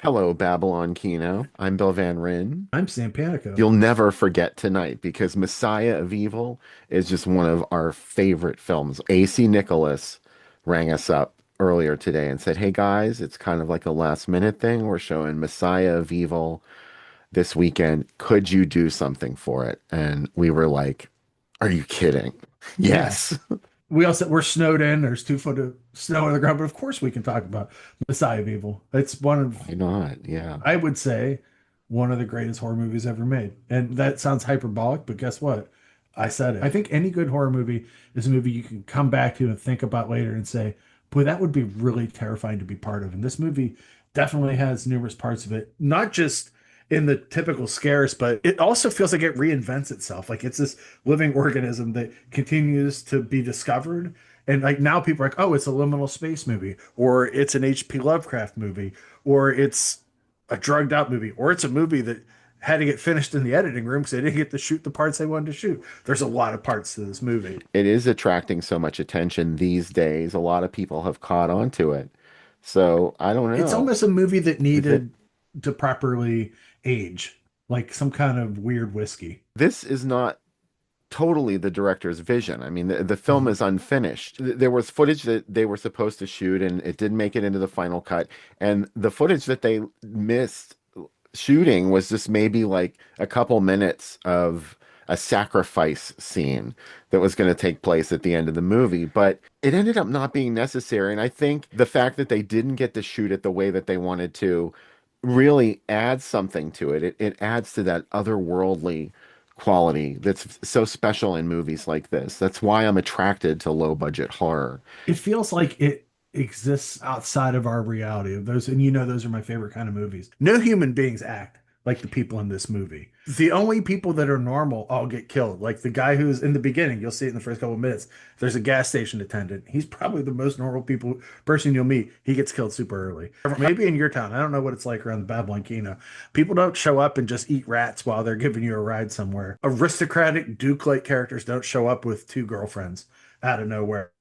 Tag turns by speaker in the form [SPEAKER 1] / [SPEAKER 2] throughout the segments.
[SPEAKER 1] Hello, Babylon Kino. I'm Bill Van Ryn.
[SPEAKER 2] I'm Sam Panico.
[SPEAKER 1] You'll never forget tonight because Messiah of Evil is just one of our favorite films. AC Nicholas rang us up earlier today and said, "Hey guys, it's kind of like a last minute thing. We're showing Messiah of Evil this weekend. Could you do something for it?" And we were like, "Are you kidding?"
[SPEAKER 2] Yeah.
[SPEAKER 1] Yes.
[SPEAKER 2] We're snowed in. There's 2 foot of snow on the ground, but of course we can talk about Messiah of Evil. It's one of,
[SPEAKER 1] Why not? Yeah.
[SPEAKER 2] I would say, one of the greatest horror movies ever made. And that sounds hyperbolic, but guess what? I said it. I think any good horror movie is a movie you can come back to and think about later and say, boy, that would be really terrifying to be part of. And this movie definitely has numerous parts of it, not just in the typical scares, but it also feels like it reinvents itself. Like it's this living organism that continues to be discovered. And like now people are like, oh, it's a liminal space movie, or it's an H.P. Lovecraft movie, or it's a drugged out movie, or it's a movie that had to get finished in the editing room because they didn't get to shoot the parts they wanted to shoot. There's a lot of parts to this movie.
[SPEAKER 1] It is attracting so much attention these days. A lot of people have caught on to it. So I don't
[SPEAKER 2] It's
[SPEAKER 1] know.
[SPEAKER 2] almost a movie that
[SPEAKER 1] Is it?
[SPEAKER 2] needed to properly age, like some kind of weird whiskey.
[SPEAKER 1] This is not totally the director's vision. I mean, the film
[SPEAKER 2] Mhm.
[SPEAKER 1] is unfinished. There was footage that they were supposed to shoot, and it didn't make it into the final cut. And the footage that they missed shooting was just maybe like a couple minutes of a sacrifice scene that was going to take place at the end of the movie, but it ended up not being necessary. And I think the fact that they didn't get to shoot it the way that they wanted to really adds something to it. It adds to that otherworldly quality that's so special in movies like this. That's why I'm attracted to low budget horror.
[SPEAKER 2] It feels like it exists outside of our reality of those, and those are my favorite kind of movies. No human beings act like the people in this movie. The only people that are normal all get killed. Like the guy who's in the beginning, you'll see it in the first couple of minutes. There's a gas station attendant. He's probably the most normal person you'll meet. He gets killed super early. Maybe in your town, I don't know what it's like around the Babylon Kino. People don't show up and just eat rats while they're giving you a ride somewhere. Aristocratic Duke-like characters don't show up with 2 girlfriends out of nowhere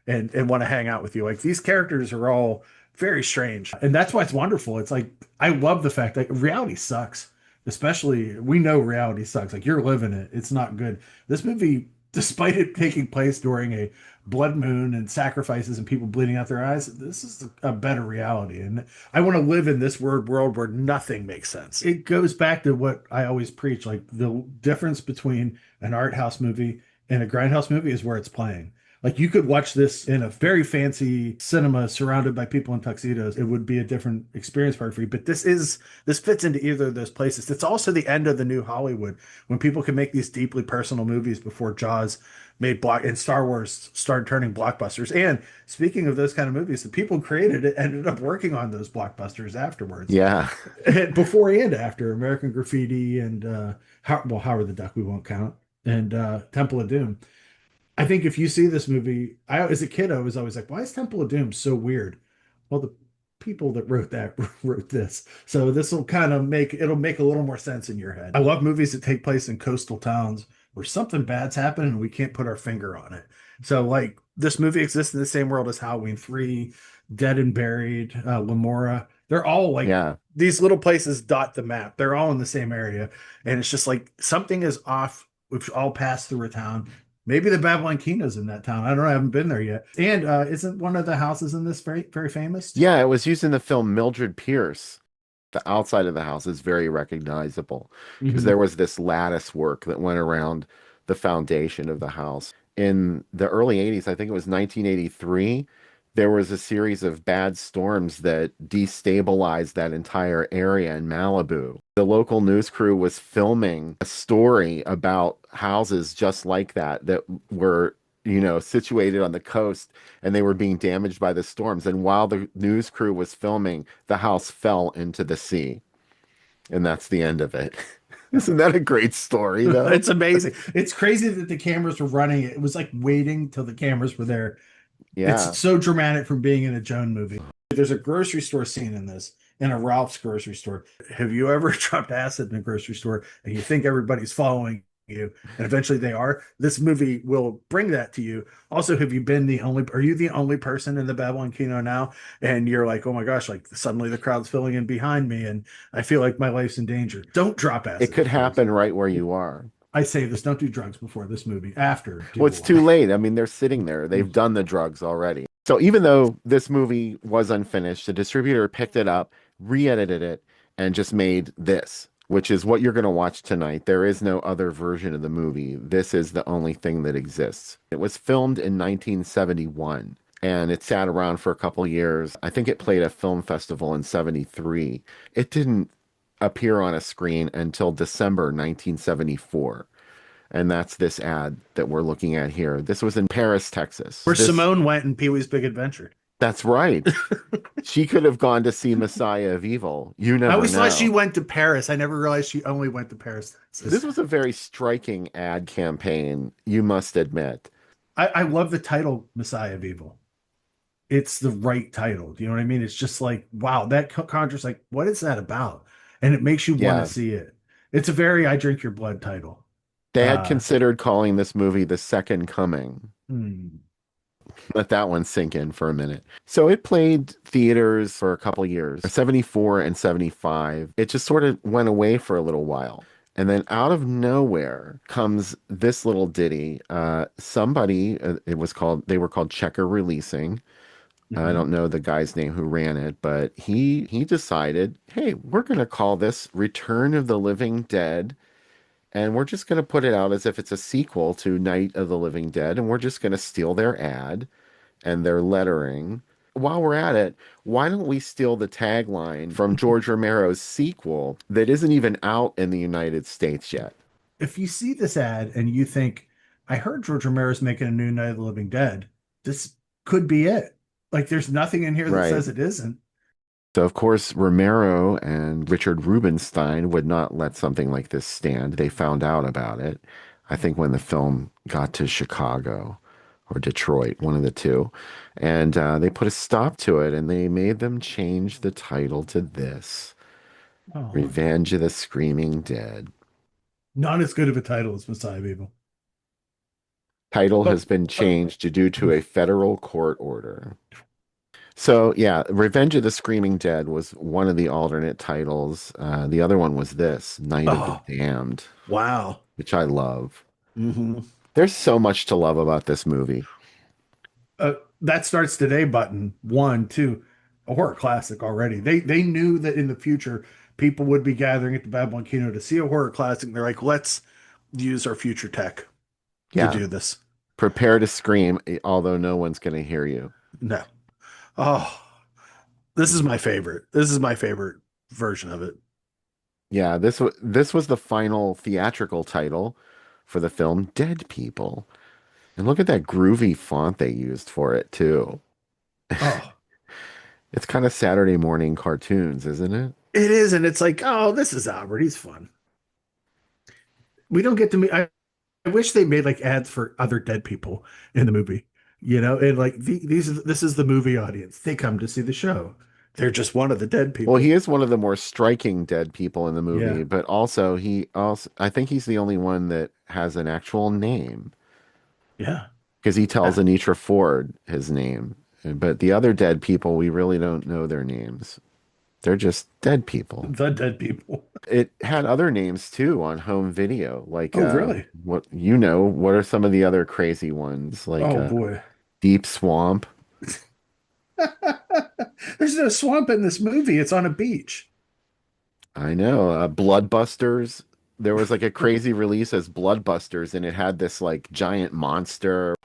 [SPEAKER 2] and want to hang out with you. Like these characters are all very strange. And that's why it's wonderful. It's like I love the fact that reality sucks. Especially we know reality sucks. Like you're living it. It's not good. This movie, despite it taking place during a blood moon and sacrifices and people bleeding out their eyes, this is a better reality. And I want to live in this world where nothing makes sense. It goes back to what I always preach. Like the difference between an art house movie and a grindhouse movie is where it's playing. Like you could watch this in a very fancy cinema surrounded by people in tuxedos. It would be a different experience for you. But this fits into either of those places. It's also the end of the new Hollywood when people can make these deeply personal movies before Jaws made block and Star Wars started turning blockbusters. And speaking of those kind of movies, the people who created it ended up working on those blockbusters afterwards,
[SPEAKER 1] Yeah.
[SPEAKER 2] before and after American Graffiti and Howard the Duck we won't count and Temple of Doom. I think if you see this movie, as a kid, I was always like, why is Temple of Doom so weird? Well, the people that wrote that wrote this. So this will kind of it'll make a little more sense in your head. I love movies that take place in coastal towns where something bad's happened and we can't put our finger on it. So like this movie exists in the same world as Halloween 3, Dead and Buried, Lamora. They're all like
[SPEAKER 1] Yeah.
[SPEAKER 2] these little places dot the map. They're all in the same area. And it's just like something is off. We've all passed through a town. Maybe the Babylon Kino's in that town. I don't know. I haven't been there yet. And isn't one of the houses in this very, very famous?
[SPEAKER 1] Yeah, it was used in the film Mildred Pierce. The outside of the house is very recognizable because
[SPEAKER 2] Hmm.
[SPEAKER 1] there was this lattice work that went around the foundation of the house. In the early 80s, I think it was 1983, there was a series of bad storms that destabilized that entire area in Malibu. The local news crew was filming a story about houses just like that were, situated on the coast and they were being damaged by the storms. And while the news crew was filming, the house fell into the sea. And that's the end of it. Isn't that a great story, though?
[SPEAKER 2] It's amazing. It's crazy that the cameras were running. It was like waiting till the cameras were there.
[SPEAKER 1] Yeah.
[SPEAKER 2] It's so dramatic from being in a Joan movie. There's a grocery store scene in this, in a Ralph's grocery store. Have you ever dropped acid in a grocery store and you think everybody's following you, and eventually they are. This movie will bring that to you. Also, have you been the only? Are you the only person in the Babylon Kino now? And you're like, oh my gosh, like suddenly the crowd's filling in behind me, and I feel like my life's in danger. Don't drop
[SPEAKER 1] It
[SPEAKER 2] acid,
[SPEAKER 1] could
[SPEAKER 2] please.
[SPEAKER 1] happen right where you are.
[SPEAKER 2] I say this: don't do drugs before this movie. After,
[SPEAKER 1] Well,
[SPEAKER 2] do a
[SPEAKER 1] it's too
[SPEAKER 2] lot.
[SPEAKER 1] late. I mean, they're sitting there. They've done the drugs already. So even though this movie was unfinished, the distributor picked it up, re-edited it, and just made this, which is what you're going to watch tonight. There is no other version of the movie. This is the only thing that exists. It was filmed in 1971 and it sat around for a couple years. I think it played a film festival in 73. It didn't appear on a screen until December 1974. And that's this ad that we're looking at here. This was in Paris, Texas.
[SPEAKER 2] Where
[SPEAKER 1] This,
[SPEAKER 2] Simone went in Pee Wee's Big Adventure.
[SPEAKER 1] that's right. She could have gone to see Messiah of Evil. You
[SPEAKER 2] I
[SPEAKER 1] never
[SPEAKER 2] always thought she
[SPEAKER 1] know.
[SPEAKER 2] went to Paris. I never realized she only went to Paris,
[SPEAKER 1] This
[SPEAKER 2] Texas.
[SPEAKER 1] was a very striking ad campaign, you must admit.
[SPEAKER 2] I love the title Messiah of Evil. It's the right title. Do you know what I mean? It's just like, wow, that conjures like, what is that about? And it makes you want to
[SPEAKER 1] Yeah,
[SPEAKER 2] see it. It's a very I Drink Your Blood title.
[SPEAKER 1] they had
[SPEAKER 2] Uh,
[SPEAKER 1] considered calling this movie The Second Coming.
[SPEAKER 2] hmm.
[SPEAKER 1] Let that one sink in for a minute. So it played theaters for a couple years, 74 and 75. It just sort of went away for a little while. And then out of nowhere comes this little ditty. They were called Checker Releasing. I
[SPEAKER 2] Mhm.
[SPEAKER 1] don't know the guy's name who ran it, but he decided, hey, we're going to call this Return of the Living Dead. And we're just going to put it out as if it's a sequel to Night of the Living Dead. And we're just going to steal their ad and their lettering. While we're at it, why don't we steal the tagline from George Romero's sequel that isn't even out in the United States yet?
[SPEAKER 2] If you see this ad and you think, I heard George Romero's making a new Night of the Living Dead, this could be it. Like, there's nothing in here that
[SPEAKER 1] Right.
[SPEAKER 2] says it isn't.
[SPEAKER 1] So, of course, Romero and Richard Rubinstein would not let something like this stand. They found out about it, I think, when the film got to Chicago or Detroit, one of the two. And they put a stop to it and they made them change the title to this
[SPEAKER 2] Oh,
[SPEAKER 1] Revenge of the Screaming Dead.
[SPEAKER 2] not as good of a title as Messiah of Evil.
[SPEAKER 1] Title
[SPEAKER 2] But
[SPEAKER 1] has been changed due to a federal court order. So, yeah, Revenge of the Screaming Dead was one of the alternate titles. The other one was this, Night of the
[SPEAKER 2] oh,
[SPEAKER 1] Damned,
[SPEAKER 2] wow.
[SPEAKER 1] which I love.
[SPEAKER 2] Hmm.
[SPEAKER 1] There's so much to love about this movie.
[SPEAKER 2] That starts today button one, two, a horror classic already. They knew that in the future people would be gathering at the Babylon Kino to see a horror classic. They're like, let's use our future tech to
[SPEAKER 1] Yeah,
[SPEAKER 2] do this.
[SPEAKER 1] prepare to scream, although no one's going to hear you.
[SPEAKER 2] No. Oh, this is my favorite. This is my favorite version of it.
[SPEAKER 1] Yeah, this was the final theatrical title for the film Dead People. And look at that groovy font they used for it too.
[SPEAKER 2] Oh,
[SPEAKER 1] It's kind of Saturday morning cartoons, isn't it?
[SPEAKER 2] it is, and it's like, oh, this is Albert. He's fun. We don't get to meet. I wish they made like ads for other dead people in the movie, and like this is the movie audience. They come to see the show. They're just one of the dead
[SPEAKER 1] Well, he
[SPEAKER 2] people.
[SPEAKER 1] is one of the more striking dead people in the movie,
[SPEAKER 2] Yeah,
[SPEAKER 1] but also I think he's the only one that has an actual name
[SPEAKER 2] yeah.
[SPEAKER 1] because he tells
[SPEAKER 2] Yeah.
[SPEAKER 1] Anitra Ford his name. But the other dead people, we really don't know their names. They're just dead people.
[SPEAKER 2] The dead people.
[SPEAKER 1] It had other names too on home video, like
[SPEAKER 2] Oh, really?
[SPEAKER 1] what are some of the other crazy ones? Like
[SPEAKER 2] Oh boy.
[SPEAKER 1] Deep Swamp.
[SPEAKER 2] There's no swamp in this movie. It's on a beach.
[SPEAKER 1] I know. Bloodbusters. There was like a crazy release as Bloodbusters, and it had this like giant monster.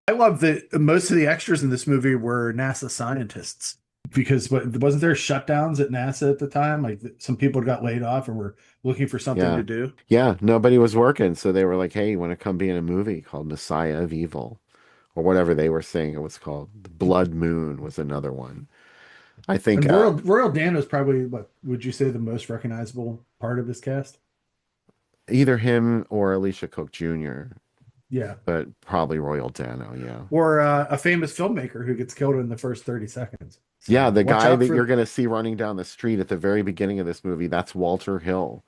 [SPEAKER 2] I love that most of the extras in this movie were NASA scientists because wasn't there shutdowns at NASA at the time? Like some people got laid off and were looking for something to
[SPEAKER 1] Yeah.
[SPEAKER 2] do.
[SPEAKER 1] Yeah, nobody was working, so they were like, "Hey, you want to come be in a movie called Messiah of Evil?" Or whatever they were saying it was called. Blood Moon was another one. I think
[SPEAKER 2] And Royal Dan was probably what would you say the most recognizable part of this cast?
[SPEAKER 1] either him or Alicia Cook Jr.,
[SPEAKER 2] Yeah.
[SPEAKER 1] but probably Royal Dano, yeah.
[SPEAKER 2] Or a famous filmmaker who gets killed in the first 30 seconds.
[SPEAKER 1] Yeah,
[SPEAKER 2] So
[SPEAKER 1] the
[SPEAKER 2] watch
[SPEAKER 1] guy
[SPEAKER 2] out
[SPEAKER 1] that you're
[SPEAKER 2] for
[SPEAKER 1] going to see running down the street at the very beginning of this movie, that's Walter Hill.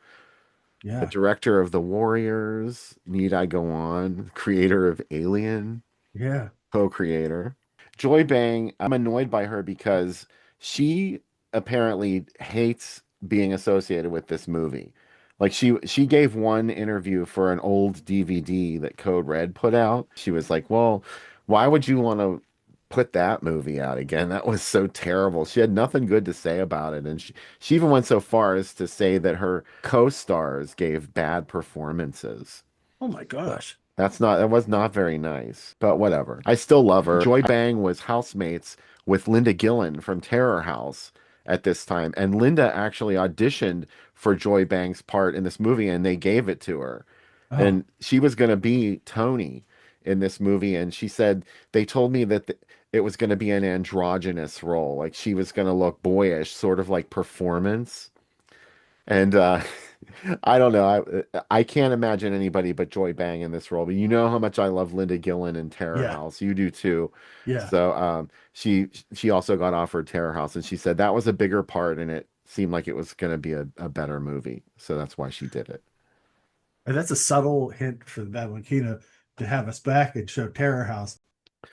[SPEAKER 1] the
[SPEAKER 2] Yeah.
[SPEAKER 1] director of The Warriors, Need I Go On, creator of Alien,
[SPEAKER 2] Yeah.
[SPEAKER 1] co-creator. Joy Bang, I'm annoyed by her because she apparently hates being associated with this movie. Like she gave one interview for an old DVD that Code Red put out. She was like, "Well, why would you want to put that movie out again? That was so terrible." She had nothing good to say about it, and she even went so far as to say that her co-stars gave bad performances.
[SPEAKER 2] Oh my
[SPEAKER 1] So
[SPEAKER 2] gosh.
[SPEAKER 1] that was not very nice, but whatever. I still love her. Joy Bang was housemates with Linda Gillen from Terror House at this time, and Linda actually auditioned for Joy Bang's part in this movie, and they gave it to her.
[SPEAKER 2] Oh,
[SPEAKER 1] And she was going to be Tony in this movie, and she said they told me that it was going to be an androgynous role, like she was going to look boyish, sort of like Performance. And I don't know. I can't imagine anybody but Joy Bang in this role. But you know how much I love Linda Gillen in Terror
[SPEAKER 2] yeah.
[SPEAKER 1] House. You do too.
[SPEAKER 2] Yeah.
[SPEAKER 1] So she also got offered Terror House, and she said that was a bigger part, and it seemed like it was going to be a better movie. So that's why she did it.
[SPEAKER 2] And that's a subtle hint for the Babylon Kino to have us back and show Terror House.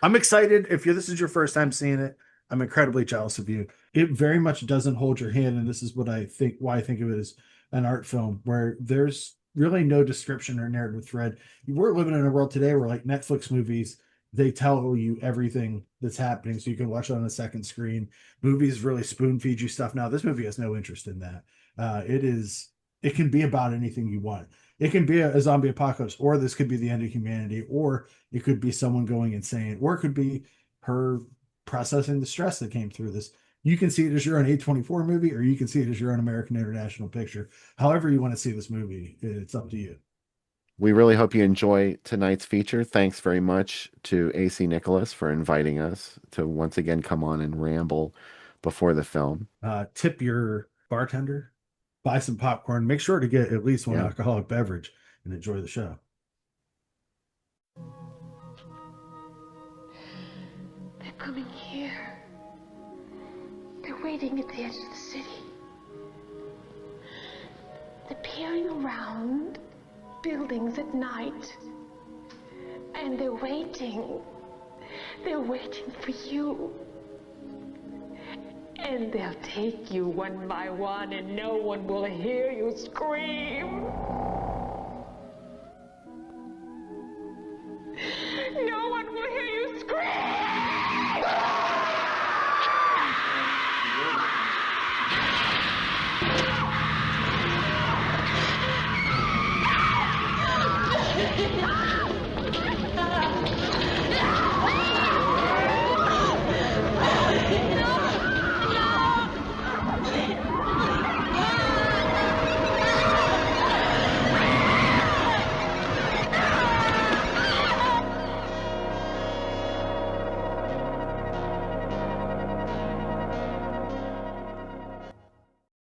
[SPEAKER 2] I'm excited. If this is your first time seeing it, I'm incredibly jealous of you. It very much doesn't hold your hand, and this is what I think why I think of it as an art film, where there's really no description or narrative thread. We're living in a world today where like Netflix movies, they tell you everything that's happening, so you can watch it on a second screen. Movies really spoon feed you stuff. Now, this movie has no interest in that. It can be about anything you want. It can be a zombie apocalypse, or this could be the end of humanity, or it could be someone going insane, or it could be her processing the stress that came through this. You can see it as your own A24 movie, or you can see it as your own American International picture. However, you want to see this movie, it's up to you.
[SPEAKER 1] We really hope you enjoy tonight's feature. Thanks very much to AC Nicholas for inviting us to once again come on and ramble before the film.
[SPEAKER 2] Tip your bartender, buy some popcorn, make sure to get at least one
[SPEAKER 1] Yeah.
[SPEAKER 2] alcoholic beverage, and enjoy the show.
[SPEAKER 3] They're coming here. They're waiting at the edge of the city. They're peering around buildings at night. And they're waiting. They're waiting for you. And they'll take you one by one, and no one will hear you scream. No one